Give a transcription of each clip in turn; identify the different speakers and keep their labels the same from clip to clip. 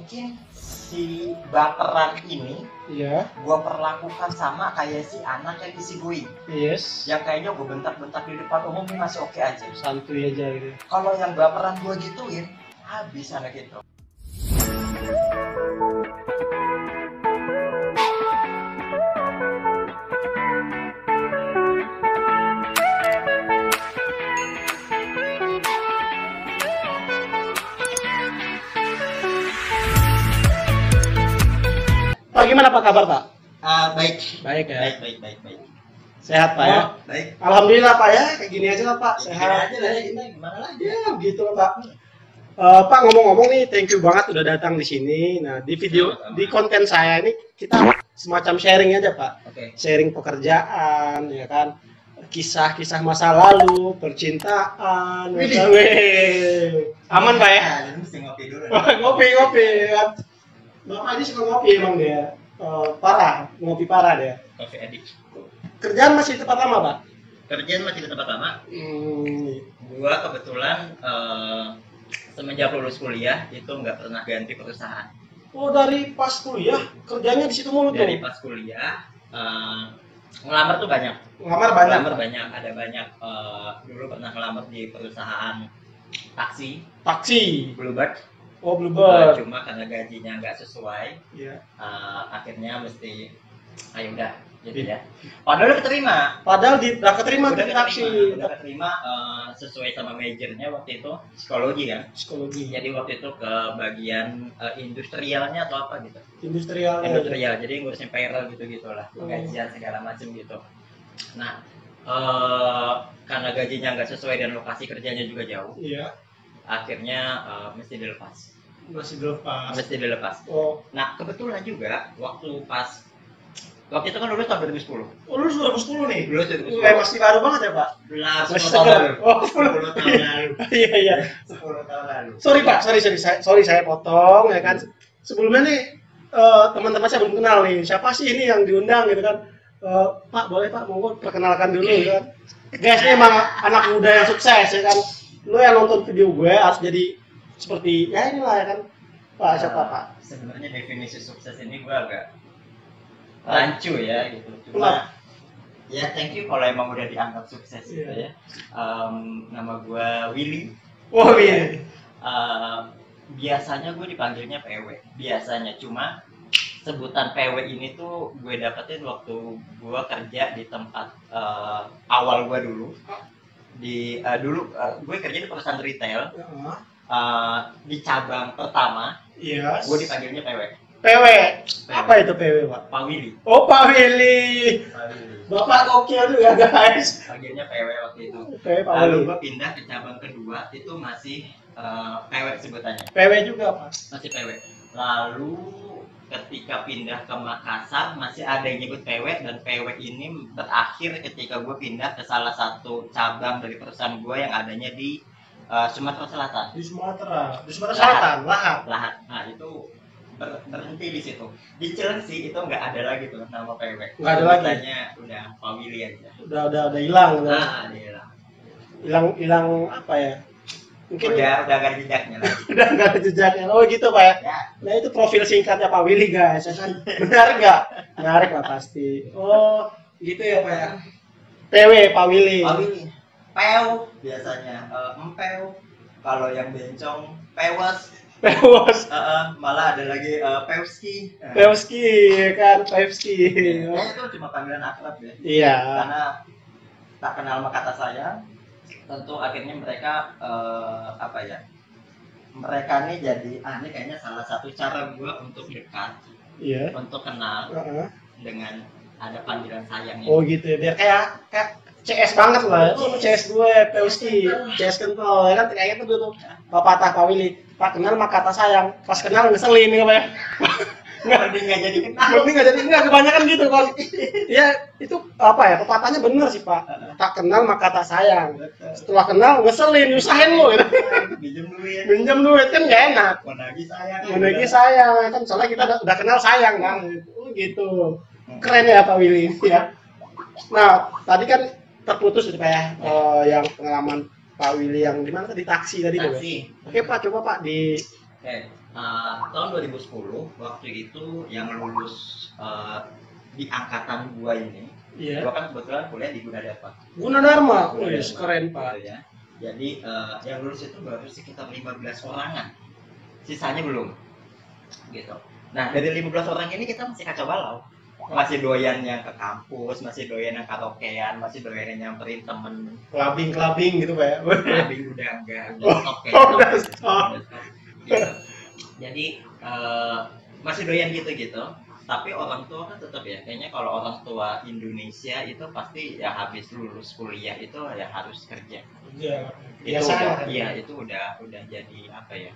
Speaker 1: mungkin si baperan ini
Speaker 2: Iya.
Speaker 1: gue perlakukan sama kayak si anak yang isi gue.
Speaker 2: Yes.
Speaker 1: Yang kayaknya gue bentak-bentak di depan umum ini masih oke aja.
Speaker 2: Santuy aja gitu.
Speaker 1: Kalau yang baperan gue gituin, habis anak itu.
Speaker 2: Pak, gimana Pak kabar Pak?
Speaker 1: Baik.
Speaker 2: Baik ya.
Speaker 1: Baik.
Speaker 2: Sehat Pak ya?
Speaker 1: Baik.
Speaker 2: Alhamdulillah Pak ya, kayak gini aja lah Pak.
Speaker 1: Ya,
Speaker 2: Sehat.
Speaker 1: gini aja lah ya, gimana lagi?
Speaker 2: Ya, begitu lah Pak. Pak, ngomong-ngomong nih, thank you banget udah datang di sini. Nah, di video, di konten saya ini kita semacam sharing aja Pak.
Speaker 1: Oke.
Speaker 2: Sharing pekerjaan, ya kan? Kisah-kisah masa lalu, percintaan, weh. Aman Pak ya?
Speaker 1: Ini mesti ngopi dulu.
Speaker 2: Ngopi kan. Bapak ini suka ngopi emang dia. Parah, ngopi parah dia.
Speaker 1: Kopi adik.
Speaker 2: Kerjaan masih di tempat lama Pak?
Speaker 1: Kerjaan masih di tempat lama.
Speaker 2: Hmm.
Speaker 1: Gua kebetulan semenjak lulus kuliah itu nggak pernah ganti perusahaan.
Speaker 2: Oh, dari pas kuliah kerjanya di situ mulu tuh.
Speaker 1: Dari pas kuliah ngelamar tuh banyak.
Speaker 2: Ngelamar banyak.
Speaker 1: Ngelamar banyak. Ada banyak. Dulu pernah ngelamar di perusahaan taksi Bluebird.
Speaker 2: Oh, Bluebird.
Speaker 1: Cuma karena gajinya nggak sesuai,
Speaker 2: Iya.
Speaker 1: akhirnya mesti ayo udah gitu ya. Padahal keterima.
Speaker 2: Padahal udah keterima di taksi.
Speaker 1: Udah keterima sesuai sama majornya waktu itu psikologi kan.
Speaker 2: Psikologi.
Speaker 1: Jadi waktu itu ke bagian industrialnya atau apa gitu.
Speaker 2: Industrial.
Speaker 1: Jadi ngurusin payroll gitu-gitulah, gajian segala macam gitu. Nah, karena gajinya nggak sesuai dan lokasi kerjanya juga jauh,
Speaker 2: Iya.
Speaker 1: akhirnya mesti dilepas. Mesti dilepas.
Speaker 2: Oh.
Speaker 1: Nah, kebetulan juga waktu itu kan lulus tahun 2010.
Speaker 2: Oh, lulus 2010 nih.
Speaker 1: Lulus 2010.
Speaker 2: Masih baru banget ya, Pak?
Speaker 1: Masih
Speaker 2: 10
Speaker 1: tahun
Speaker 2: tahun.
Speaker 1: lalu.
Speaker 2: Oh,
Speaker 1: 10 tahun lalu.
Speaker 2: Iya.
Speaker 1: 10 tahun lalu.
Speaker 2: Sorry Pak, sorry saya potong ya kan. Sebelumnya nih teman-teman saya belum kenal nih. Siapa sih ini yang diundang gitu kan? Pak, boleh Pak, monggo perkenalkan dulu gitu kan. Guys, ini emang anak muda yang sukses ya kan. Lu yang nonton video gue harus jadi seperti ya inilah ya kan. Pak, siapa Pak?
Speaker 1: Sebenarnya definisi sukses ini gue agak rancu ya gitu.
Speaker 2: Kenapa?
Speaker 1: Ya thank you kalau emang udah dianggap sukses gitu ya. Nama gue Willy.
Speaker 2: Oh iya.
Speaker 1: Biasanya gue dipanggilnya PW. Biasanya cuma sebutan PW ini tuh gue dapetin waktu gue kerja di tempat awal gue dulu. Gue kerja di perusahaan retail. Di cabang pertama.
Speaker 2: Iya.
Speaker 1: Gue dipanggilnya PW.
Speaker 2: PW. Apa itu PW, Pak?
Speaker 1: Pak Willy.
Speaker 2: Oh, Pak Willy. Bapak gokil juga, guys.
Speaker 1: Panggilnya PW waktu itu.
Speaker 2: PW Pak
Speaker 1: Lalu
Speaker 2: Willy.
Speaker 1: gue pindah ke cabang kedua itu masih PW sebutannya.
Speaker 2: PW juga, Pak.
Speaker 1: Masih PW. Lalu ketika pindah ke Makassar masih ada yang nyebut PW, dan PW ini berakhir ketika gue pindah ke salah satu cabang dari perusahaan gue yang adanya di Sumatera Selatan.
Speaker 2: Di Sumatera Selatan,
Speaker 1: Lahat. Nah itu berhenti di situ. Di Cilengsi itu nggak ada lagi tuh nama PW.
Speaker 2: Nggak ada lagi.
Speaker 1: Sebutannya udah Pak Willy aja.
Speaker 2: Udah hilang.
Speaker 1: Dia hilang.
Speaker 2: Hilang apa ya? Mungkin
Speaker 1: udah nggak ada jejaknya lagi.
Speaker 2: udah nggak ada jejaknya. Oh gitu Pak ya.
Speaker 1: Ya.
Speaker 2: Nah itu profil singkatnya Pak Willy guys. Ya kan? Benar nggak? Menarik lah pasti. Oh gitu ya Pak ya. PW Pak Willy.
Speaker 1: Pak Willy. Pew biasanya, empeu. Kalau yang bencong, pewas. Malah ada lagi Pevski.
Speaker 2: Pevski ya kan, Pevski.
Speaker 1: Itu cuma panggilan akrab ya.
Speaker 2: Iya.
Speaker 1: Karena tak kenal maka kata sayang. Tentu akhirnya mereka mereka nih jadi ini kayaknya salah satu cara gue untuk dekat.
Speaker 2: Iya.
Speaker 1: Untuk kenal dengan ada panggilan sayangnya.
Speaker 2: Oh gitu ya, biar kayak CS banget lah. Oh, CS gue, Pevski, CS kental ya kan kayak gitu tuh. Pepatah Pak Willy, Pak kenal maka kata sayang, pas kenal ngeselin nih Pak ya.
Speaker 1: Nggak jadi kenal.
Speaker 2: Nggak kebanyakan gitu kan. Ya itu apa ya, pepatahnya bener sih Pak. Tak kenal maka tak sayang. Setelah kenal ngeselin, nyusahin lo gitu. Minjem duit kan nggak enak. Menagih sayang kan, soalnya kita udah kenal sayang kan. Gitu. Keren ya Pak Willy ya. Nah tadi kan terputus gitu Pak ya, yang pengalaman Pak Willy yang di mana tadi taksi tadi tuh. Oke Pak, coba Pak
Speaker 1: Tahun 2010 waktu itu yang lulus di angkatan gua ini,
Speaker 2: Iya.
Speaker 1: gua kan kebetulan kuliah di Gunadarma.
Speaker 2: Gunadarma, wih keren Pak.
Speaker 1: Gitu ya. Jadi yang lulus itu baru sekitar 15 orangan, sisanya belum, gitu. Nah dari 15 orang ini kita masih kacau balau, masih doyan yang ke kampus, masih doyan yang karaokean, masih doyan yang nyamperin temen.
Speaker 2: Clubbing gitu Pak ya.
Speaker 1: Clubbing udah enggak, udah stop
Speaker 2: udah stop.
Speaker 1: Gitu. Jadi masih doyan gitu. Tapi orang tua kan tetap ya, kayaknya kalau orang tua Indonesia itu pasti ya habis lulus kuliah itu ya harus kerja.
Speaker 2: Iya.
Speaker 1: Itu
Speaker 2: Biasa
Speaker 1: udah,
Speaker 2: kan.
Speaker 1: iya itu udah jadi apa ya?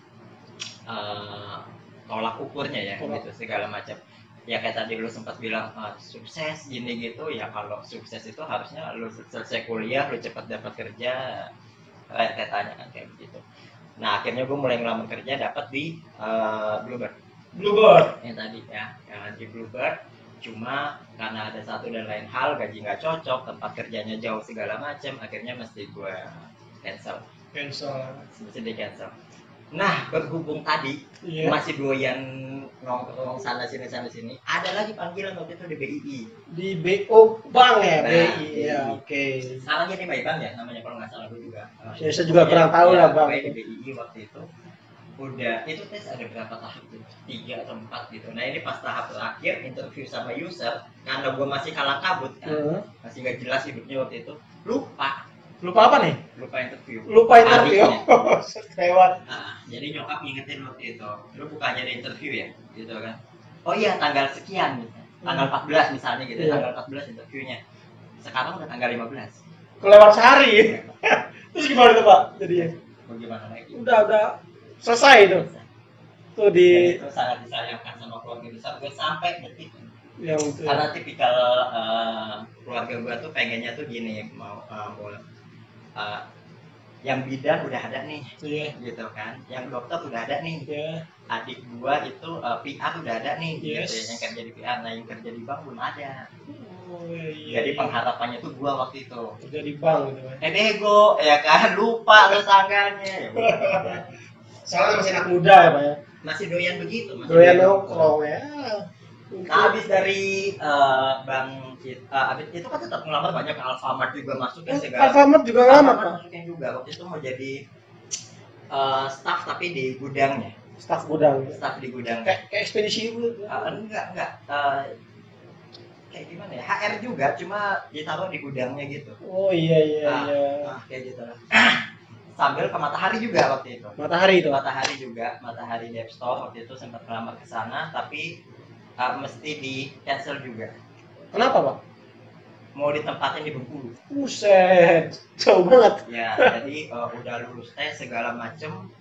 Speaker 1: Tolak ukurnya ya gitu segala macam. Ya kayak tadi lu sempat bilang sukses gini gitu ya, kalau sukses itu harusnya lu selesai kuliah, lu cepat dapat kerja, kayak tanya kan kayak begitu. Nah akhirnya gue mulai ngelamar kerja, dapat di Bluebird yang tadi ya, di Bluebird. Cuma karena ada satu dan lain hal, gaji nggak cocok, tempat kerjanya jauh segala macam, akhirnya mesti gue cancel. Mesti di cancel. Nah berhubung tadi masih doyan nongkrong sana sini, ada lagi panggilan waktu itu di BII.
Speaker 2: Di BO Bank ya,
Speaker 1: Nah,
Speaker 2: BI ya, oke.
Speaker 1: Sekarang jadi Bang ya namanya kalau nggak salah, gue juga.
Speaker 2: Saya juga kurang tahu
Speaker 1: ya,
Speaker 2: lah Bang.
Speaker 1: Di BII waktu itu udah itu tes ada berapa tahap tuh? 3 atau 4 gitu. Nah ini pas tahap terakhir interview sama user, karena gue masih kalah kabut kan, masih nggak jelas hidupnya waktu itu,
Speaker 2: lupa apa nih?
Speaker 1: Lupa interview.
Speaker 2: Lewat.
Speaker 1: Jadi nyokap ngingetin waktu itu, lu bukan jadi interview ya, gitu kan? Oh iya tanggal sekian, tanggal 14 misalnya gitu, tanggal 14 interviewnya. Sekarang udah tanggal 15.
Speaker 2: Kelewat sehari. Terus gimana tuh Pak? Jadinya?
Speaker 1: Bagaimana lagi?
Speaker 2: Udah selesai itu. Tuh di.
Speaker 1: Dan itu sangat disayangkan sama keluarga besar gue sampai detik.
Speaker 2: Yang itu.
Speaker 1: Karena tipikal keluarga gue tuh pengennya tuh gini, mau yang bidan udah ada nih, gitu kan, yang dokter udah ada nih, adik gua itu PR udah ada nih, gitu ya, yang kerja di PR. Nah yang kerja di bank belum ada. Jadi pengharapannya tuh gua waktu itu
Speaker 2: kerja di bank gitu kan,
Speaker 1: bego ya kan, lupa tetangganya.
Speaker 2: soalnya masih anak muda ya Pak ya,
Speaker 1: masih doyan begitu,
Speaker 2: doyan nongkrong ya.
Speaker 1: Nah habis dari bank itu kan tetap ngelamar banyak, ke Alfamart juga masuk ya, segala.
Speaker 2: Alfamart juga ngelamar Pak.
Speaker 1: Masukin juga waktu itu mau jadi staff tapi di gudangnya.
Speaker 2: Staff gudang.
Speaker 1: Staff di gudang.
Speaker 2: Kayak ekspedisi dulu.
Speaker 1: Enggak. Kayak gimana ya? HR juga, cuma ditaruh di gudangnya gitu.
Speaker 2: Oh iya.
Speaker 1: Kayak gitu lah. Sambil ke Matahari juga waktu itu. Matahari juga, Matahari Dev Store waktu itu sempat ngelamar ke sana, tapi mesti di cancel juga.
Speaker 2: Kenapa Pak?
Speaker 1: Mau ditempatin di Bengkulu.
Speaker 2: Buset, jauh banget.
Speaker 1: Ya, jadi udah lulus tes segala macem,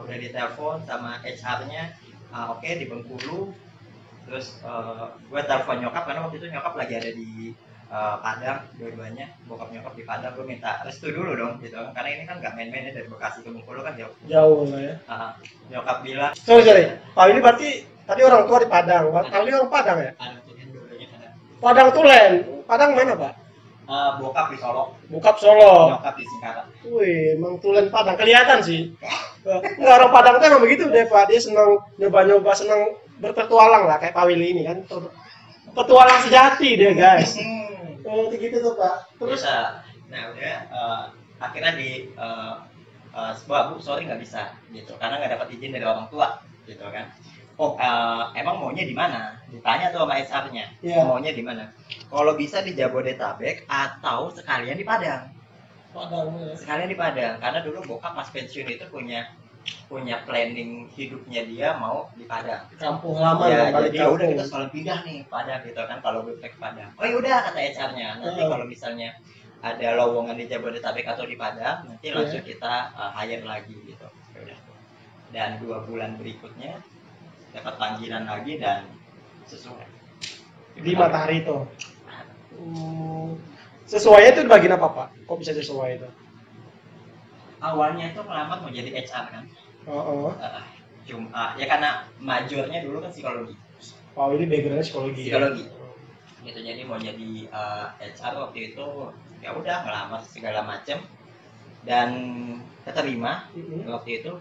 Speaker 1: udah ditelepon sama HR-nya, oke, di Bengkulu. Terus gue telepon nyokap karena waktu itu nyokap lagi ada di Padang, dua-duanya, bokap nyokap di Padang. Gue minta restu dulu dong, gitu. Karena ini kan nggak main-main ya, dari Bekasi ke Bengkulu kan jauh. Jauh
Speaker 2: lah ya.
Speaker 1: Nyokap bilang.
Speaker 2: Sorry. Kalau ini berarti tadi orang tua di Padang. Kalau ini orang Padang ya? Padang Tulen. Padang mana Pak?
Speaker 1: Bokap di Solo. Nyokap di Singkarak.
Speaker 2: Wih, emang Tulen Padang kelihatan sih. Enggak, orang Padang tuh emang begitu deh Pak. Dia senang nyoba-nyoba, senang berpetualang lah kayak Pak Willy ini kan. Petualang sejati dia guys. Gitu tuh Pak. Terus
Speaker 1: nah udah akhirnya di Bu sorry nggak bisa gitu, karena nggak dapat izin dari orang tua gitu kan. Emang maunya di mana? Ditanya tuh sama HR-nya. Maunya di mana? Kalau bisa di Jabodetabek atau sekalian di Padang. Sekalian di Padang, karena dulu bokap pas pensiun itu punya planning hidupnya, dia mau di Padang.
Speaker 2: Kampung lama
Speaker 1: ya, jadi udah kita selalu pindah nih Padang gitu kan, kalau gue ke Padang. Oh yaudah kata HR-nya, nanti kalau misalnya ada lowongan di Jabodetabek atau di Padang, nanti langsung kita hire lagi gitu. Yaudah. Dan 2 bulan berikutnya dapat panggilan lagi dan sesuai
Speaker 2: di Matahari itu. Sesuainya itu di bagian apa Pak? Kok bisa sesuai itu?
Speaker 1: Awalnya itu melamar mau jadi HR kan. Cuma ya karena majornya dulu kan psikologi.
Speaker 2: Oh ini backgroundnya psikologi.
Speaker 1: Gitu, jadi mau jadi HR waktu itu ya udah ngelamar segala macem. dan keterima waktu itu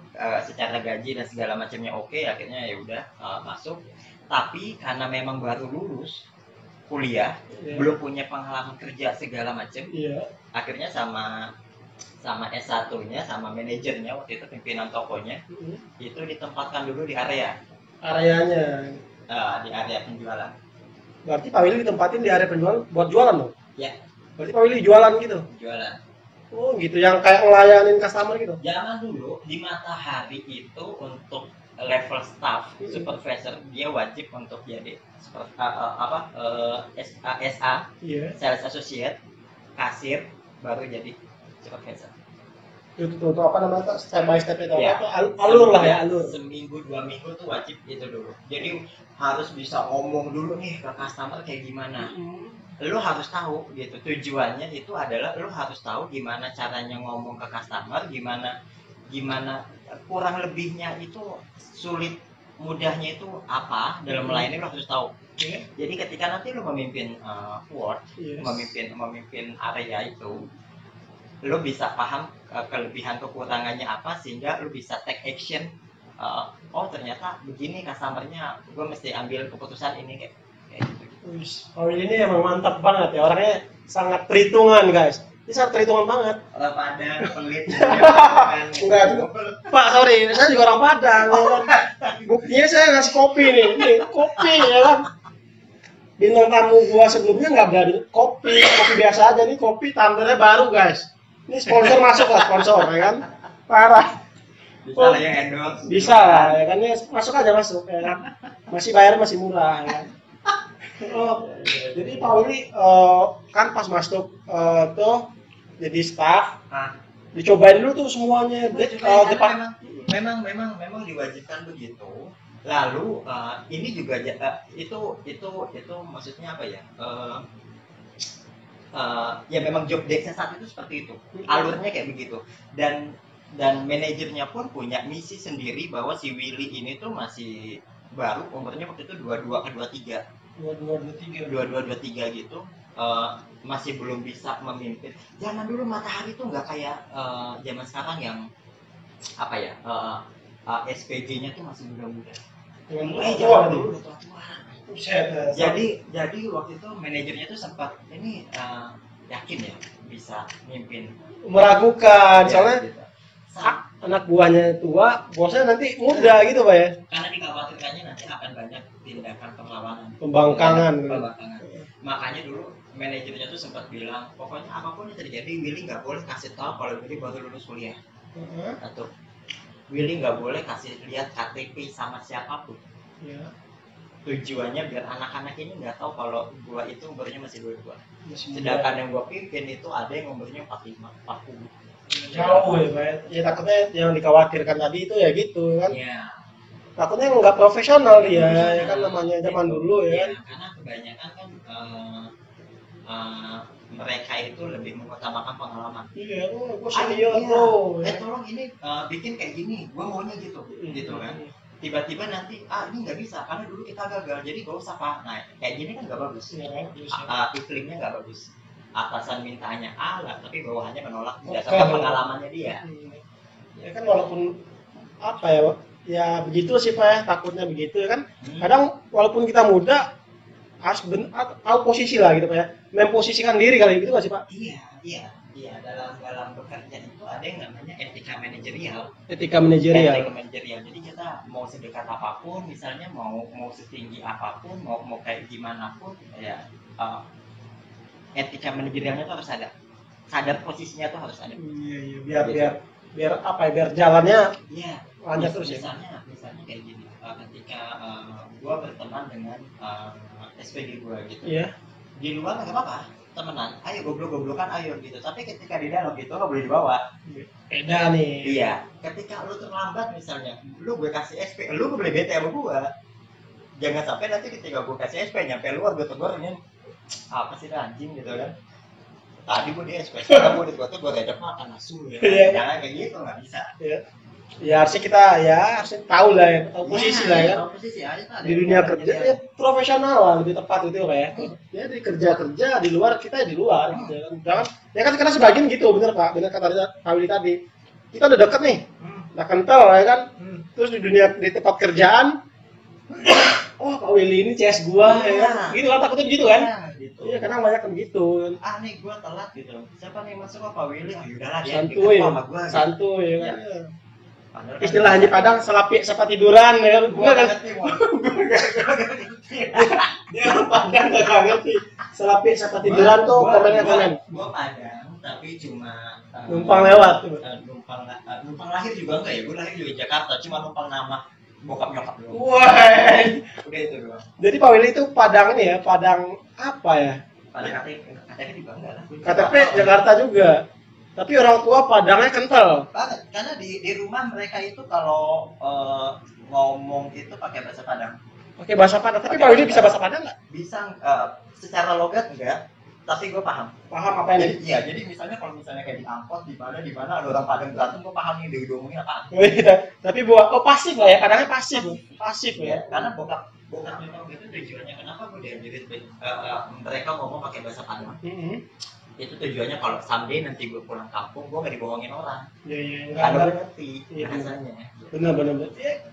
Speaker 1: secara gaji dan segala macamnya oke, akhirnya ya udah masuk. Tapi karena memang baru lulus kuliah, belum punya pengalaman kerja segala macam, akhirnya sama S1-nya sama manajernya waktu itu, pimpinan tokonya, itu ditempatkan dulu di
Speaker 2: areanya
Speaker 1: di area penjualan.
Speaker 2: Berarti Pak Willy ditempatin di area penjualan buat jualan dong?
Speaker 1: Ya.
Speaker 2: Berarti Pak Willy jualan gitu?
Speaker 1: Jualan.
Speaker 2: Oh gitu, yang kayak ngelayanin customer gitu?
Speaker 1: Zaman dulu di Matahari itu untuk level staff supervisor dia wajib untuk jadi SA, sales associate, kasir, baru jadi supervisor.
Speaker 2: Itu apa namanya, step by step itu ya. Alur lah ya, alur.
Speaker 1: Seminggu 2 minggu tuh wajib itu dulu. Jadi harus bisa ngomong dulu nih ke customer kayak gimana. Lu harus tahu gitu, tujuannya itu adalah lu harus tahu gimana caranya ngomong ke customer, gimana kurang lebihnya itu, sulit mudahnya itu apa dalam melayani, lu harus tahu. Jadi ketika nanti lu memimpin memimpin area itu, lu bisa paham kelebihan kekurangannya apa, sehingga lu bisa take action. Oh ternyata begini customernya, gue mesti ambil keputusan ini kayak gitu.
Speaker 2: Oh ini emang mantap banget ya, orangnya sangat perhitungan guys. Ini sangat perhitungan banget.
Speaker 1: Orang Padang, pelit.
Speaker 2: Enggak, Pak, sorry, saya juga orang Padang. Buktinya saya ngasih kopi nih, kopi ya kan. Bintang tamu gua sebelumnya nggak berani kopi biasa aja nih, kopi tumblernya baru guys. Ini sponsor masuk lah, sponsor ya kan. Parah.
Speaker 1: Bisa lah ya endorse.
Speaker 2: Bisa lah ya kan, masuk aja ya kan. Masih bayar masih murah ya kan. Oh, jadi Pak Willy kan pas masuk tuh jadi staff, dicobain dulu tuh semuanya.
Speaker 1: Memang diwajibkan begitu. Lalu ini juga itu maksudnya apa ya? Ya memang job desk-nya saat itu seperti itu, alurnya kayak begitu. Dan manajernya pun punya misi sendiri bahwa si Willy ini tuh masih baru, umurnya waktu itu 22 ke 23 gitu, masih belum bisa memimpin. Zaman dulu Matahari tuh nggak kayak zaman sekarang yang apa ya, SPG-nya tuh masih muda-muda. Zaman dulu udah tua. Jadi waktu itu manajernya tuh sempat ini yakin ya bisa mimpin,
Speaker 2: meragukan soalnya gitu. Anak buahnya tua, bosnya nanti muda gitu Pak ya.
Speaker 1: Karena dikhawatirkannya nanti akan banyak tindakan perlawanan,
Speaker 2: pembangkangan.
Speaker 1: Makanya dulu manajernya tuh sempat bilang, pokoknya apapun yang terjadi Willy nggak boleh kasih tahu kalau Willy baru lulus kuliah. Atau Willy nggak boleh kasih lihat KTP sama siapapun. Tujuannya biar anak-anak ini nggak tahu kalau gua itu umurnya masih 22. Sedangkan yang gua pimpin itu ada yang umurnya 45, 40.
Speaker 2: Jauh ya Pak. Ya takutnya yang dikhawatirkan tadi itu ya gitu kan. Takutnya nggak profesional dia, ya kan namanya zaman dulu ya.
Speaker 1: Karena kebanyakan kan mereka itu lebih mengutamakan pengalaman.
Speaker 2: Gua senior bro.
Speaker 1: Tolong ini bikin kayak gini, gua maunya gitu kan. Tiba-tiba nanti ini nggak bisa karena dulu kita gagal, jadi gak usah Pak. Nah kayak gini kan nggak bagus. Iklimnya nggak bagus. Atasan mintanya A lah, tapi bawahannya menolak berdasarkan pengalamannya dia.
Speaker 2: Ya kan walaupun apa ya begitu sih Pak ya, takutnya begitu ya kan. Kadang walaupun kita muda harus tahu posisi lah gitu Pak ya, memposisikan diri kali gitu nggak sih Pak? Iya,
Speaker 1: dalam bekerja itu ada yang namanya etika manajerial.
Speaker 2: Jadi
Speaker 1: kita mau sedekat apapun, misalnya mau setinggi apapun, mau kayak gimana pun ya, etika manajerialnya tuh harus ada, sadar posisinya tuh harus ada.
Speaker 2: Biar apa ya, biar jalannya lancar terus ya.
Speaker 1: Misalnya kayak gini, ketika gua berteman dengan SPG gua gitu, di luar nggak apa-apa temenan, ayo goblok-goblokan ayo gitu, tapi ketika di dalam gitu nggak boleh dibawa.
Speaker 2: Beda nih.
Speaker 1: Iya, ketika lu terlambat misalnya, lu gue kasih SP, lu boleh bete sama gua, jangan sampai nanti ketika gua kasih SP nyampe luar gue tegurin, apa sih anjing gitu kan, tadi gue di SP, sekarang gue di gue redep makan asu ya. Jangan kayak gitu, nggak bisa.
Speaker 2: Ya harusnya kita ya harusnya tahu lah ya, tahu posisi lah ya.
Speaker 1: Tahu posisi aja kan.
Speaker 2: Di dunia kerja ya profesional lah lebih tepat itu kayak. Ya di kerja di luar kita di luar gitu kan. Jangan ya kan karena sebagian gitu bener Pak, bener kata Pak Willy tadi. Kita udah deket nih, udah kental ya kan. Terus di dunia di tempat kerjaan, oh Pak Willy ini CS gua ya kan. Gitu kan takutnya gitu kan.
Speaker 1: Gitu.
Speaker 2: Iya karena banyak kan gitu.
Speaker 1: Ah nih gua telat gitu. Siapa nih masuk Pak Willy? Ah yaudahlah dia
Speaker 2: Santuy,
Speaker 1: sama gua.
Speaker 2: santuy ya kan.
Speaker 1: Iya. Padahal
Speaker 2: Istilah di Padang selapik siapa tiduran ya kan.
Speaker 1: gua
Speaker 2: Bener kan?
Speaker 1: ngerti.
Speaker 2: Dia orang Padang gak ngerti. Selapik siapa tiduran tuh komennya komen.
Speaker 1: Gua Padang tapi cuma
Speaker 2: Numpang lewat.
Speaker 1: numpang lahir juga enggak ya? Gua lahir juga di Jakarta, cuma numpang nama bokap nyokap doang.
Speaker 2: Wah.
Speaker 1: Udah itu doang.
Speaker 2: Jadi Pak Willy itu Padang ini ya, Padang apa ya?
Speaker 1: Padahal KTP juga enggak lah.
Speaker 2: KTP Jakarta juga. Tapi orang tua Padangnya kental.
Speaker 1: Banget, karena di rumah mereka itu kalau ngomong itu pakai bahasa Padang.
Speaker 2: Pakai bahasa Padang. Tapi Pak Willy bisa bahasa Padang nggak?
Speaker 1: Bisa secara logat enggak, tapi gue paham.
Speaker 2: Paham apa
Speaker 1: Jadi
Speaker 2: ini?
Speaker 1: iya, jadi misalnya kalau misalnya kayak di angkot di mana ada orang Padang berantem, gue paham nih dia ngomongin apa.
Speaker 2: Oh, iya. Tapi buat pasif lah ya, Padangnya pasif. Pasif ya.
Speaker 1: Karena bokap nyokap itu tujuannya kenapa gue diajarin mereka ngomong pakai bahasa Padang. Itu tujuannya kalau someday nanti gue pulang kampung gue gak dibohongin orang.
Speaker 2: Iya.
Speaker 1: Karena gue ngerti
Speaker 2: Iya.
Speaker 1: bahasanya.
Speaker 2: Benar.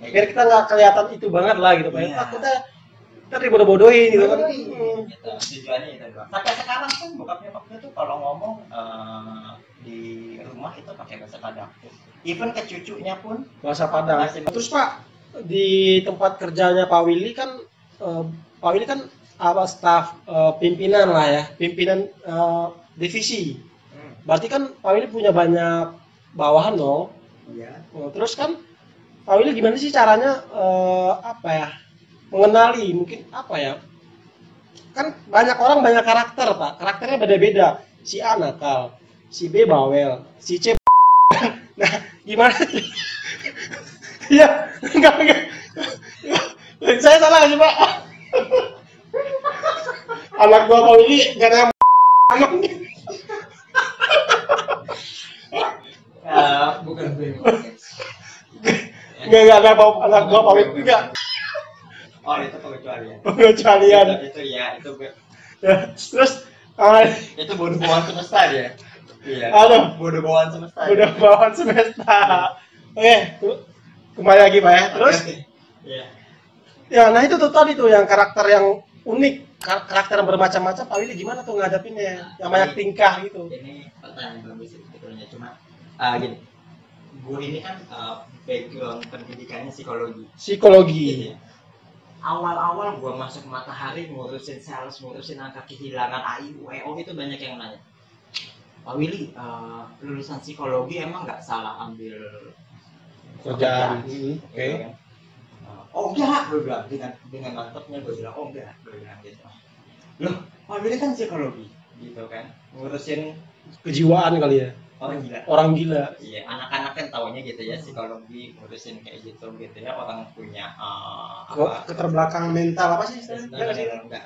Speaker 2: Biar kita nggak kelihatan itu banget lah gitu.
Speaker 1: Iya.
Speaker 2: Takutnya kita dibodoh-bodohin gitu kan.
Speaker 1: Gitu. Tujuannya itu doang. Sampai sekarang pun bokap nyokapnya tuh kalau ngomong di rumah itu pakai bahasa Padang. Even ke cucunya pun
Speaker 2: Bahasa Padang.
Speaker 1: Masih-
Speaker 2: Terus Pak, di tempat kerjanya Pak Willy kan Pak Willy kan apa staf pimpinan lah ya, pimpinan divisi. Berarti kan Pak Willy punya banyak bawahan dong.
Speaker 1: Iya.
Speaker 2: Terus kan Pak Willy gimana sih caranya apa ya mengenali mungkin apa ya? Kan banyak orang banyak karakter Pak, karakternya beda-beda. Si A nakal, si B bawel, si C. Nah, gimana? Iya, enggak. Saya salah nggak sih Pak? Anak gua Pak Willy gak ada
Speaker 1: Bukan gue.
Speaker 2: Enggak ada anak gua Pak Willy enggak.
Speaker 1: Oh itu pengecualian.
Speaker 2: Pengecualian.
Speaker 1: Itu ya itu gue.
Speaker 2: Ya, terus
Speaker 1: Itu bodoh bawaan semesta dia. Iya.
Speaker 2: Aduh.
Speaker 1: Bodoh bawaan semesta.
Speaker 2: udah bawaan semesta. Oke, kembali lagi Pak ya. Terus
Speaker 1: Iya.
Speaker 2: ya nah itu tuh tadi tuh yang karakter yang unik, karakter yang bermacam-macam. Pak Willy gimana tuh ngadepinnya? Yang banyak tingkah gitu.
Speaker 1: Ini pertanyaan bagus sih sebetulnya, cuma gini, gue ini kan background pendidikannya psikologi.
Speaker 2: Psikologi.
Speaker 1: Iya. Awal-awal gue masuk Matahari ngurusin sales, ngurusin angka kehilangan AI, WO itu banyak yang nanya, Pak Willy, lulusan psikologi emang nggak salah ambil
Speaker 2: Kerjaan.
Speaker 1: Gitu
Speaker 2: Oke.
Speaker 1: kan. Oh enggak, gue bilang dengan mantapnya gue bilang oh enggak, gue bilang gitu. Loh, Pak Willy kan psikologi, gitu kan, ngurusin
Speaker 2: Kejiwaan kali ya.
Speaker 1: orang gila.
Speaker 2: Orang gila.
Speaker 1: Iya, anak-anak kan taunya gitu ya, psikologi ngurusin kayak gitu ya, orang punya
Speaker 2: Keterbelakangan mental apa sih istilahnya?
Speaker 1: enggak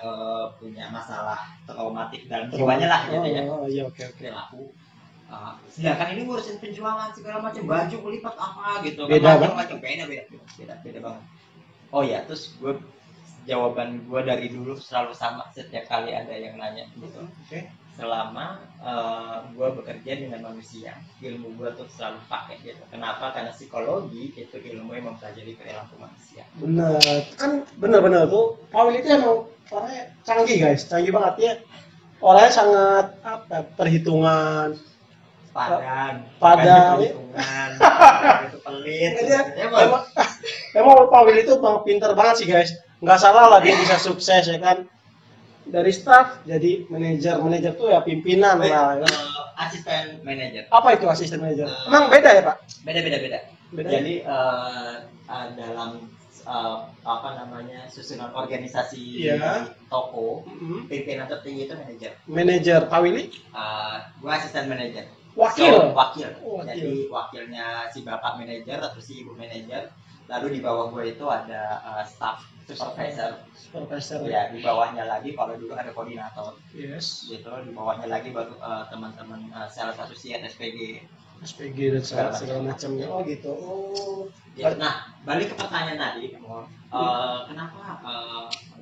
Speaker 1: punya masalah traumatik dalam jiwanya lah gitu ya.
Speaker 2: Oh iya oke.
Speaker 1: Perilaku. Sedangkan ini ngurusin penjualan segala macam, baju lipat apa gitu.
Speaker 2: Beda
Speaker 1: macam beda banget. Oh ya, terus jawaban gue dari dulu selalu sama setiap kali ada yang nanya gitu.
Speaker 2: Oke.
Speaker 1: Selama gue bekerja dengan manusia, ilmu gue tuh selalu pakai gitu. Kenapa? Karena psikologi itu ilmu yang mempelajari perilaku manusia.
Speaker 2: Bener, kan bener tuh Pak Willy itu emang orangnya canggih guys, canggih banget ya. Orangnya sangat apa? Perhitungan.
Speaker 1: Padan,
Speaker 2: Hitungan.
Speaker 1: itu pelit.
Speaker 2: Emang Pak Willy itu bang pinter banget sih guys. Nggak salah lah dia bisa sukses ya kan. Dari staff jadi manajer tuh ya pimpinan lah. Ya.
Speaker 1: Asisten manajer.
Speaker 2: Apa itu asisten manajer? Emang beda ya Pak?
Speaker 1: Beda.
Speaker 2: Beda.
Speaker 1: Jadi dalam apa namanya susunan organisasi toko, pimpinan tertinggi itu manajer.
Speaker 2: Manajer Pak Willy?
Speaker 1: Gua asisten manajer.
Speaker 2: Wakil.
Speaker 1: Wakil.
Speaker 2: Wakil.
Speaker 1: Jadi wakilnya si bapak manajer atau si ibu manajer. Lalu di bawah gue itu ada staff supervisor. Ya, di bawahnya lagi kalau dulu ada koordinator.
Speaker 2: Yes.
Speaker 1: Gitu, di bawahnya lagi baru teman-teman sales associate SPG.
Speaker 2: SPG dan segala macamnya. Oh gitu. Oh.
Speaker 1: Ya, nah, balik ke pertanyaan tadi, kenapa,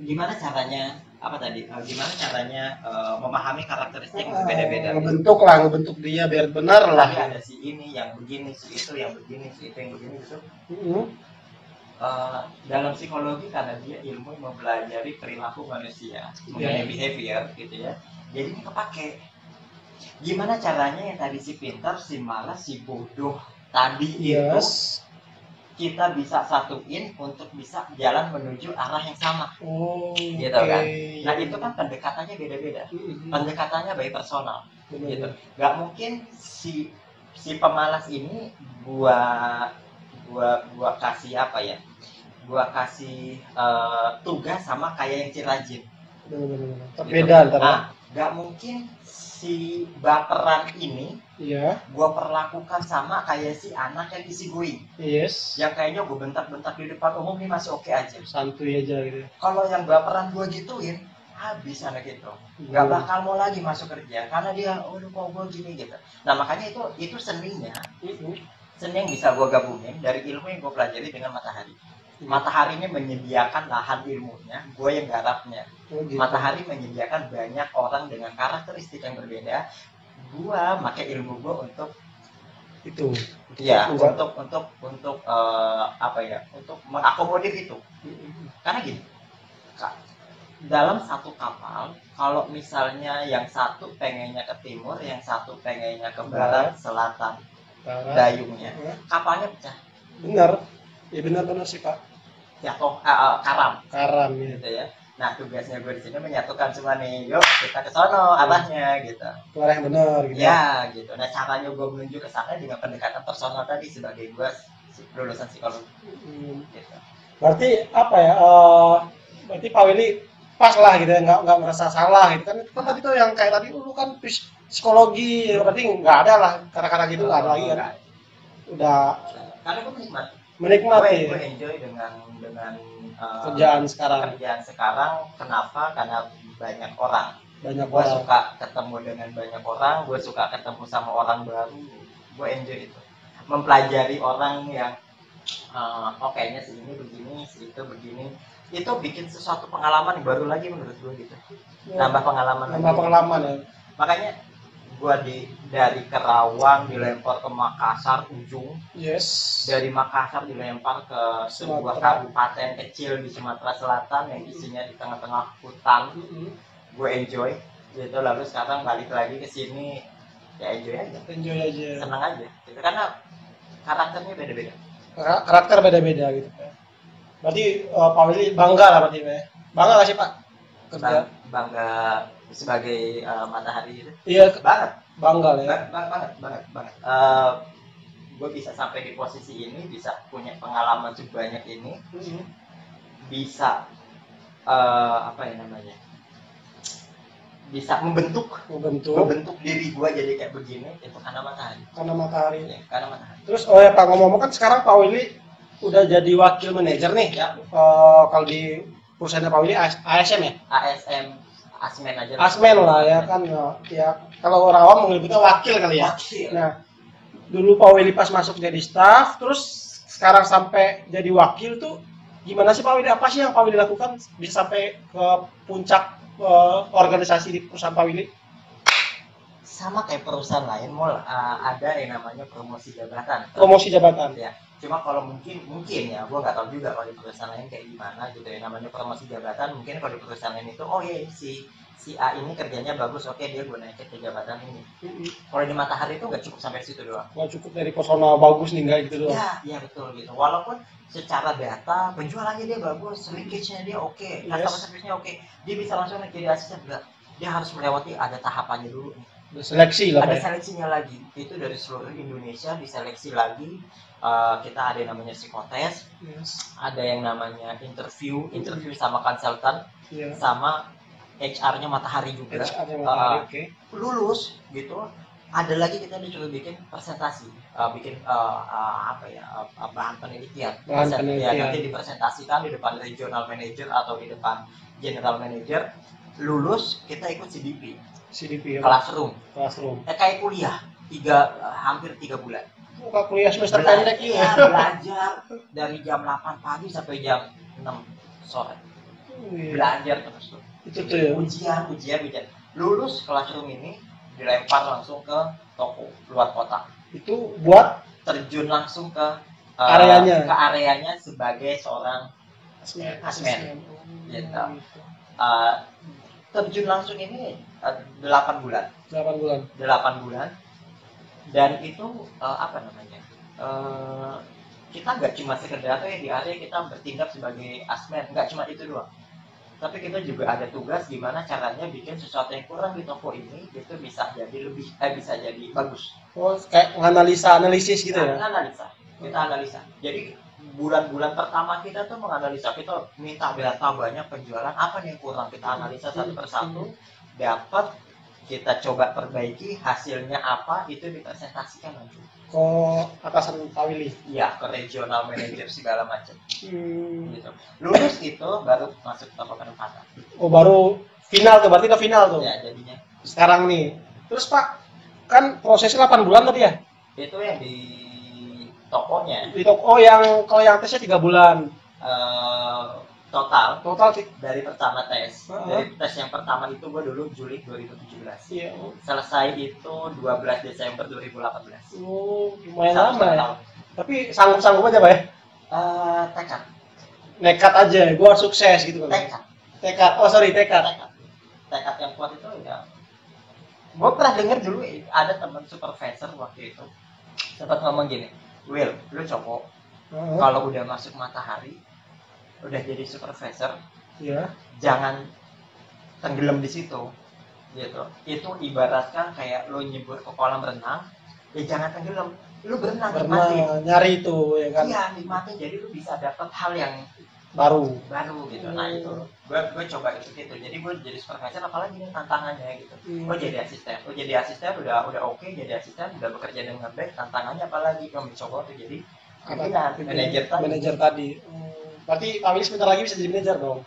Speaker 1: gimana caranya, apa tadi, gimana caranya memahami karakteristik yang berbeda-beda?
Speaker 2: Ngebentuk dia biar benar lah.
Speaker 1: Tadi ada si ini yang begini, si itu yang begini, si itu yang begini gitu. Dalam psikologi karena dia ilmu mempelajari perilaku manusia, mengenai behavior gitu ya. Jadi ini kepake. Gimana caranya yang tadi si pintar, si malas, si bodoh tadi itu kita bisa satuin untuk bisa jalan menuju arah yang sama. Gitu kan. Nah, itu kan pendekatannya beda-beda. Pendekatannya by personal. Gitu. Gak mungkin si pemalas ini gua kasih apa ya? Gua kasih tugas sama kayak yang si rajin.
Speaker 2: Beda antara.
Speaker 1: Nah, gak mungkin si baperan ini gua perlakukan sama kayak si anak yang isi gue. Yang kayaknya gue bentak-bentak di depan umum ini masih oke aja.
Speaker 2: Santuy aja gitu.
Speaker 1: Kalau yang baperan gua gituin, habis anak itu. Gak bakal mau lagi masuk kerja karena dia, kok gue gini gitu. Nah, makanya itu seninya. Seni yang bisa gua gabungin dari ilmu yang gua pelajari dengan matahari. Matahari ini menyediakan lahan ilmunya, gue yang garapnya. Matahari menyediakan banyak orang dengan karakteristik yang berbeda. Gue pakai ilmu gue untuk
Speaker 2: itu.
Speaker 1: Ya, untuk apa ya? Untuk mengakomodir itu. Karena gini, dalam satu kapal, kalau misalnya yang satu pengennya ke timur, yang satu pengennya ke barat, selatan, dayungnya, kapalnya pecah.
Speaker 2: Benar. Ya benar sih Pak.
Speaker 1: Ya karam
Speaker 2: gitu
Speaker 1: ya. Nah, tugasnya gue di sini menyatukan semua nih. Yuk kita ke sono arahnya gitu.
Speaker 2: Arah yang benar gitu.
Speaker 1: Ya, gitu. Nah, caranya gue menuju ke sana dengan pendekatan personal tadi sebagai gue lulusan psikologi. Gitu.
Speaker 2: Berarti apa ya? Berarti Pak Willy pas lah gitu ya, nggak merasa salah gitu kan. Kan tadi tuh yang kayak tadi lu kan psikologi, berarti nggak ada lah kata-kata gitu nggak ada lagi kan. Udah.
Speaker 1: Karena gue menikmati. Gue enjoy dengan
Speaker 2: kerjaan sekarang.
Speaker 1: Kenapa? Karena banyak orang. Gue suka ketemu dengan banyak orang. Gue suka ketemu sama orang baru. Gue enjoy itu. Mempelajari orang yang kayaknya si ini begini, si itu begini. Itu bikin sesuatu pengalaman baru lagi menurut gue gitu. Nambah pengalaman.
Speaker 2: Ya.
Speaker 1: Makanya gue dari Kerawang dilempar ke Makassar ujung. Dari Makassar dilempar ke sebuah kabupaten kecil di Sumatera Selatan yang isinya di tengah-tengah hutan. Gue enjoy gitu. Lalu sekarang balik lagi ke sini, ya enjoy aja. Senang aja gitu. Karena karakternya beda-beda.
Speaker 2: Karakter beda-beda gitu. Berarti Pak Willy bangga lah berarti ya. Bangga gak sih Pak?
Speaker 1: Bangga sebagai matahari itu.
Speaker 2: Iya,
Speaker 1: bangga ya. Banget. Gue bisa sampai di posisi ini, bisa punya pengalaman sebanyak ini, bisa apa ya namanya? Bisa membentuk diri gue jadi kayak begini itu karena matahari. Ya, karena matahari.
Speaker 2: Terus ya Pak, ngomong kan sekarang Pak Willy udah jadi wakil manajer nih ya. Kalau di perusahaan Pak Willy ASM ya? Asmen lah ya kan ya. Kalau orang awam menyebutnya wakil kali ya. Nah, dulu Pak Willy pas masuk jadi staff, terus sekarang sampai jadi wakil tuh gimana sih Pak Willy? Apa sih yang Pak Willy lakukan bisa sampai ke puncak organisasi di perusahaan Pak Willy?
Speaker 1: Sama kayak perusahaan lain, ada yang namanya promosi jabatan. Ya. Cuma kalau mungkin ya, gue nggak tahu juga kalau di perusahaan lain kayak gimana gitu ya, namanya promosi jabatan. Mungkin kalau di perusahaan lain itu, si A ini kerjanya bagus, oke dia gue naikin ke jabatan ini. Kalau di matahari itu nggak cukup sampai situ doang.
Speaker 2: Nggak cukup dari personal bagus nih, nggak gitu doang.
Speaker 1: Ya betul gitu. Walaupun secara data penjualannya dia bagus, linkage-nya dia oke, customer service-nya oke, dia bisa langsung naik jadi asisten. Dia harus melewati ada tahapannya dulu nih. Ada seleksinya lagi. Itu dari seluruh Indonesia diseleksi lagi. Kita ada yang namanya psikotes, ada yang namanya interview sama konsultan, sama HR-nya matahari juga. Lulus gitu. Ada lagi kita disuruh bikin presentasi, bahan penelitian. Nanti dipresentasikan di depan regional manager atau di depan general manager. Lulus kita ikut CDP. Classroom. Kayak kuliah hampir 3 bulan.
Speaker 2: Buka kuliah semester pendek
Speaker 1: ya. Belajar dari jam 8 pagi sampai jam 6 sore. Belajar terus tuh.
Speaker 2: Itu tuh ya.
Speaker 1: Ujian. Lulus classroom ini dilempar langsung ke toko luar kota.
Speaker 2: Itu buat
Speaker 1: terjun langsung ke areanya sebagai seorang asmen. Gitu. Terjun langsung ini 8 bulan. 8 bulan. Dan itu kita nggak cuma sekedar di area kita bertindak sebagai asmen, nggak cuma itu doang. Tapi kita juga ada tugas gimana caranya bikin sesuatu yang kurang di toko ini itu bisa jadi bagus.
Speaker 2: Oh, kayak analisis gitu ya?
Speaker 1: Kita analisa. Jadi bulan-bulan pertama kita tuh menganalisa, kita minta data banyak penjualan, apa nih yang kurang, kita analisa satu persatu, dapat kita coba perbaiki, hasilnya apa itu dipresentasikan nanti
Speaker 2: ke atasan Pak Willy.
Speaker 1: Iya, ke regional manager segala macam. Gitu. Lulus itu baru masuk toko penempatan.
Speaker 2: Oh, baru final tuh, berarti ke final tuh.
Speaker 1: Ya, jadinya.
Speaker 2: Sekarang nih. Terus Pak, kan prosesnya 8 bulan tadi ya?
Speaker 1: Itu yang di tokonya.
Speaker 2: Di toko kalau yang tesnya 3 bulan.
Speaker 1: Total
Speaker 2: sih
Speaker 1: dari pertama tes. Dari tes yang pertama itu gue dulu Juli 2017.
Speaker 2: Iya.
Speaker 1: Selesai itu 12 Desember 2018.
Speaker 2: Oh, lumayan lama ya. Tapi sanggup aja, Pak ya?
Speaker 1: Tekad.
Speaker 2: Nekat aja, gue harus sukses gitu kan. Tekad.
Speaker 1: Tekad yang kuat itu ya. Gue pernah denger dulu ada teman supervisor waktu itu sempat ngomong gini, Will, lu cowok, kalau udah masuk matahari udah jadi supervisor, jangan tenggelam di situ, gitu. Itu ibaratkan kayak lo nyebur ke kolam renang, ya jangan tenggelam, lu berenang nikmatin.
Speaker 2: Nyari itu, ya kan?
Speaker 1: Iya, nikmatin, jadi lu bisa dapat hal yang
Speaker 2: baru
Speaker 1: gitu. Nah itu, gue coba itu gitu. Jadi gue jadi supervisor, apalagi ini tantangannya gitu. Gue jadi asisten, udah oke, jadi asisten, udah bekerja dengan baik. Tantangannya apalagi gue mencoba untuk jadi
Speaker 2: manajer tadi. Berarti Pak Willy sebentar lagi bisa jadi manajer dong?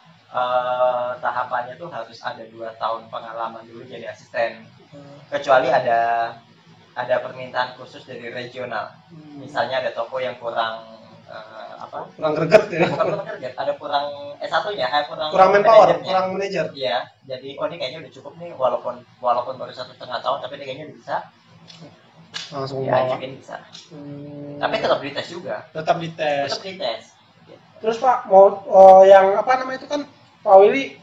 Speaker 1: Tahapannya tuh harus ada 2 tahun pengalaman dulu jadi asisten. Kecuali ada permintaan khusus dari regional. Misalnya ada toko yang kurang
Speaker 2: greget ya?
Speaker 1: Bukan greget, ada kurang S1-nya,
Speaker 2: kurang manpower, kurang manajer.
Speaker 1: Iya, jadi ini kayaknya udah cukup nih, walaupun baru 1,5 tahun, tapi ini kayaknya udah bisa.
Speaker 2: Langsung
Speaker 1: ajuin bisa. Tapi tetap dites juga.
Speaker 2: Tetap dites.
Speaker 1: Terus
Speaker 2: Pak, mau yang itu kan Pak Willy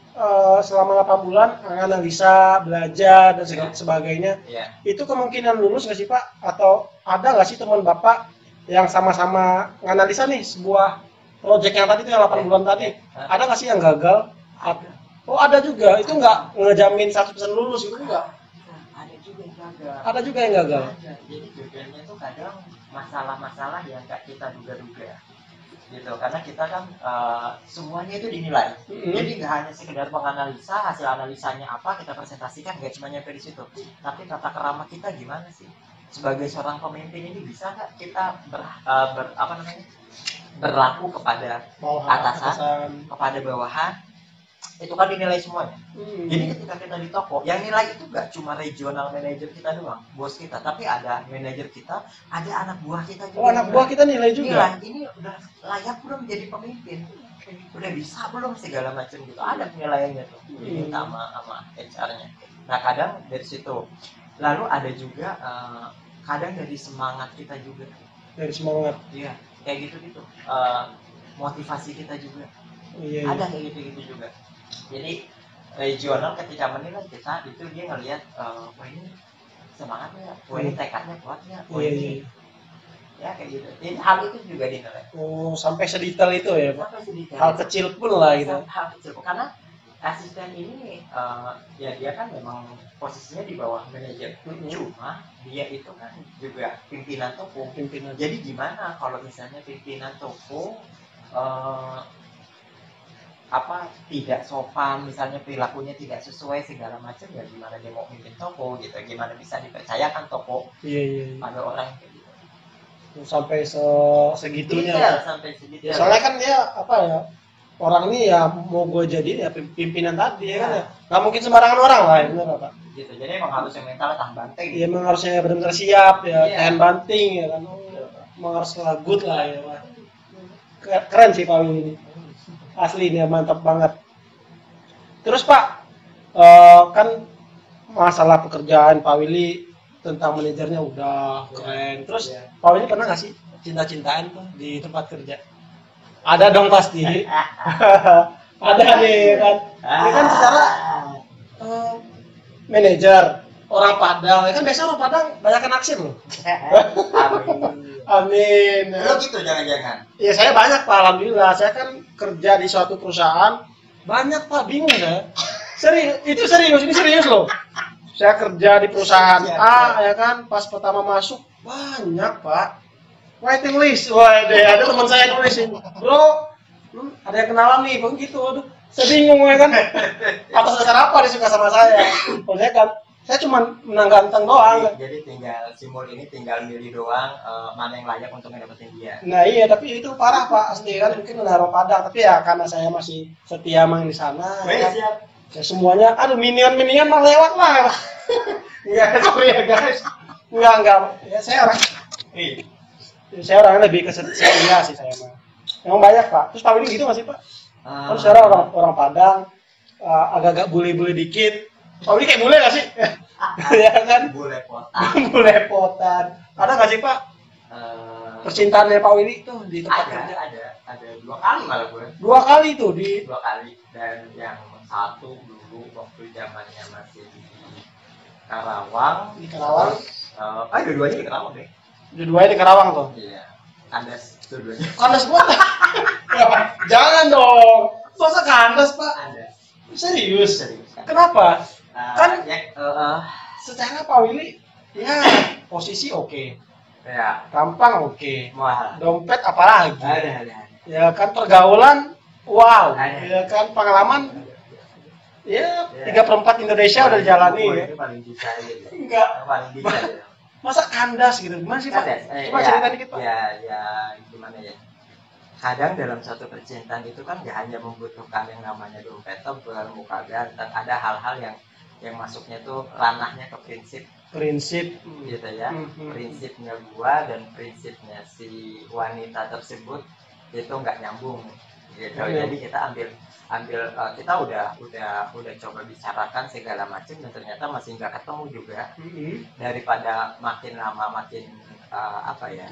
Speaker 2: selama 8 bulan analisa, belajar dan sebagainya. Itu kemungkinan lulus nggak sih Pak? Atau ada nggak sih teman Bapak yang sama-sama nganalisa nih sebuah proyek yang tadi itu yang 8 bulan tadi? Ada nggak sih yang gagal? Oh, ada juga. Itu nggak ngejamin 100% lulus itu enggak? Ada juga yang gagal.
Speaker 1: Jadi gagalnya itu kadang masalah-masalah yang nggak kita duga-duga. Gitu, karena kita kan semuanya itu dinilai. Jadi nggak hanya sekedar menganalisa, hasil analisanya apa kita presentasikan, nggak cuma nyampe di situ. Tapi tata kerama kita gimana sih? Sebagai seorang pemimpin ini bisa nggak kita berlaku kepada atasan, kepada bawahan? Itu kan dinilai semuanya. Jadi ketika kita di toko, yang nilai itu nggak cuma regional manager kita doang, bos kita, tapi ada manajer kita, ada anak buah kita juga.
Speaker 2: Oh, anak buah kita nilai juga.
Speaker 1: Ini udah layak belum menjadi pemimpin? Udah bisa belum segala macam gitu. Ada penilaiannya tuh. Diminta sama HR-nya. Nah, kadang dari situ. Lalu ada juga kadang dari semangat kita juga.
Speaker 2: Dari semangat.
Speaker 1: Iya, kayak gitu. Motivasi kita juga.
Speaker 2: Iya.
Speaker 1: Ada kayak gitu juga. Jadi regional ketika menilai kita itu dia ngelihat wah ini semangatnya, wah ini tekadnya kuatnya, wah ini ya kayak gitu. Jadi hal itu juga dinilai.
Speaker 2: Oh, sampai sedetail itu ya Pak?
Speaker 1: Sampai sedetail.
Speaker 2: Hal kecil pun lah gitu.
Speaker 1: Hal kecil pun, karena asisten ini ya dia kan memang posisinya di bawah manajer. Cuma dia itu kan juga pimpinan toko. Jadi gimana kalau misalnya pimpinan toko tidak sopan, misalnya perilakunya tidak sesuai segala macam, ya gimana dia mau mimpin toko gitu, gimana bisa dipercayakan toko pada orang kayak gitu.
Speaker 2: Sampai segitunya.
Speaker 1: Sampai segitu.
Speaker 2: Soalnya kan dia orang ini ya mau gue jadi ya pimpinan tadi ya kan ya. Nggak mungkin sembarangan orang lah ya benar Pak.
Speaker 1: Gitu. Jadi emang harusnya mental tahan banting.
Speaker 2: Iya emang harusnya benar-benar siap ya,
Speaker 1: Iya.
Speaker 2: tahan banting ya kan. Emang harus good lah ya Pak. Keren sih Pak Willy ini. Asli ini mantap banget. Terus Pak, kan masalah pekerjaan Pak Willy tentang manajernya udah keren. Terus Pak Willy pernah nggak sih cinta-cintaan tuh di tempat kerja? Ada dong pasti. Ada nih kan. Ini kan secara manajer orang Padang, ya kan biasa orang Padang banyak naksir loh. Amin.
Speaker 1: Lo gitu jangan-jangan.
Speaker 2: Ya saya banyak Pak, alhamdulillah. Saya kan kerja di suatu perusahaan, banyak Pak, bingung saya. Serius, itu serius, ini serius loh. Saya kerja di perusahaan A, ya kan, pas pertama masuk banyak Pak. Waiting list, wah ada teman saya nulisin, bro, ada yang kenalan nih, begitu, aduh, saya bingung ya kan, atas dasar apa dia suka sama saya? Kalau saya kan, saya cuma menang ganteng doang.
Speaker 1: Jadi tinggal si Mul ini tinggal milih doang mana yang layak untuk ngedapetin dia.
Speaker 2: Nah iya, tapi itu parah Pak, asli kan, mungkin udah Padang, tapi ya karena saya masih setia mang di sana. Ya,
Speaker 1: Siap.
Speaker 2: ya semuanya, aduh minion mah lewat lah. Enggak, sorry ya guys, enggak, ya saya orangnya lebih ke setia sih saya mah. Emang banyak Pak. Terus Pak Willy gitu nggak sih Pak? Kan secara orang Padang agak-agak bule-bule dikit. Pak Willy kayak bule nggak sih? Ya kan?
Speaker 1: Bule potan.
Speaker 2: Bule potan. Ada nggak sih Pak? Percintaannya Pak Willy tuh di tempat kerja?
Speaker 1: Ada 2 kali malah gue.
Speaker 2: 2 kali tuh di
Speaker 1: 2 kali, dan yang satu dulu waktu zamannya masih di Karawang.
Speaker 2: Di Karawang?
Speaker 1: Dua-duanya di Karawang deh.
Speaker 2: Dua-duanya di Karawang tuh.
Speaker 1: Iya. Kandas dua-duanya.
Speaker 2: Kandas buat? Jangan dong. Masa kandas Pak?
Speaker 1: Ada.
Speaker 2: Serius?
Speaker 1: Serius.
Speaker 2: Kenapa? Kan
Speaker 1: ya,
Speaker 2: secara Pak Willy ya posisi oke.
Speaker 1: ya
Speaker 2: Gampang oke.
Speaker 1: mahal.
Speaker 2: Dompet apalagi?
Speaker 1: Ada.
Speaker 2: Ya kan pergaulan wow.
Speaker 1: Ada.
Speaker 2: Ya kan pengalaman ya 3/4 Indonesia udah dijalani ya.
Speaker 1: Itu paling bisa aja.
Speaker 2: Enggak.
Speaker 1: Paling bisa ya.
Speaker 2: Masa kandas gitu? Gimana sih Pak?
Speaker 1: Kandas?
Speaker 2: Coba cerita dikit Pak.
Speaker 1: Ya gimana ya? Kadang dalam satu percintaan itu kan gak hanya membutuhkan yang namanya dompet tebal, muka ganteng, ada hal-hal yang masuknya tuh ranahnya ke prinsip gitu ya. Prinsipnya gua dan prinsipnya si wanita tersebut itu nggak nyambung gitu. Jadi kita ambil kita udah coba bicarakan segala macam dan ternyata masih nggak ketemu juga. Daripada makin lama makin arahnya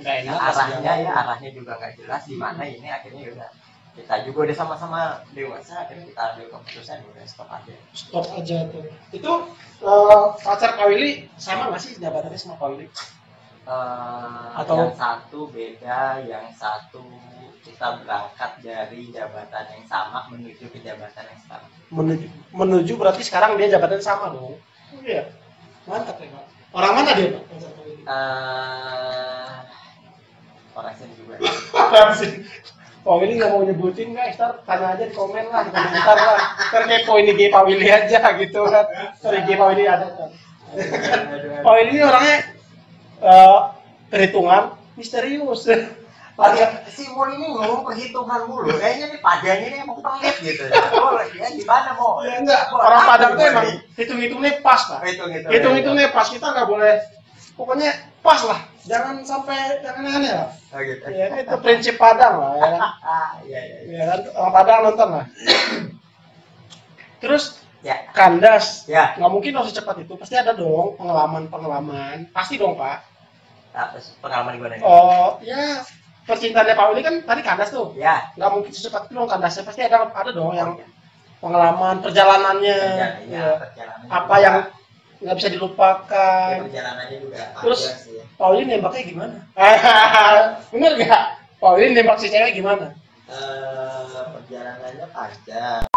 Speaker 1: juga nggak jelas di mana ini, akhirnya udah kita juga udah sama-sama dewasa, akhirnya kita ambil keputusan udah stop aja
Speaker 2: tuh. Itu pacar Pak Willy sama nggak sih jabatannya sama Pak Willy? Atau
Speaker 1: yang satu beda, yang satu kita berangkat dari jabatan yang sama menuju ke jabatan yang sama.
Speaker 2: Menuju berarti sekarang dia jabatan sama dong? Iya. Mantap ya Pak. Orang mana dia Pak?
Speaker 1: Orang sini juga.
Speaker 2: Orang sini. Pak Willy nggak mau nyebutin guys, ntar tanya aja di komen lah, di komentar lah. Ntar kepo ini Pak Willy aja gitu kan. Sorry Pak Willy ada kan. Pak Willy ini orangnya perhitungan misterius.
Speaker 1: Si Mul ini ngomong perhitungan mulu, kayaknya nih Padangnya ini emang pelit gitu ya. Ya gimana mau?
Speaker 2: Ya enggak, orang Padang tuh emang hitung-hitungnya pas Pak. Hitung-hitungnya pas, kita nggak boleh, pokoknya pas lah. Jangan sampai yang aneh-aneh lah.
Speaker 1: Gitu.
Speaker 2: Ya itu prinsip Padang lah ya kan. Ya kan, orang Padang nonton lah. Terus
Speaker 1: ya
Speaker 2: kandas,
Speaker 1: ya
Speaker 2: nggak mungkin langsung cepat itu, pasti ada dong pengalaman, pasti dong Pak.
Speaker 1: Pengalaman gimana?
Speaker 2: Oh ya, percintaannya Pak Willy kan tadi kandas tuh.
Speaker 1: Ya.
Speaker 2: Nggak mungkin secepat itu dong kandasnya, pasti ada dong yang pengalaman perjalanannya.
Speaker 1: Perjalanan
Speaker 2: apa yang nggak bisa dilupakan.
Speaker 1: Perjalanannya juga.
Speaker 2: Terus Pak Willy nembaknya gimana? Bener nggak? Pak Willy nembak si cewek gimana?
Speaker 1: Perjalanannya panjang.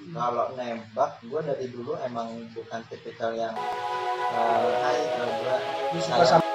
Speaker 1: Kalau nembak, gue dari dulu emang bukan tipikal yang gue
Speaker 2: suka sama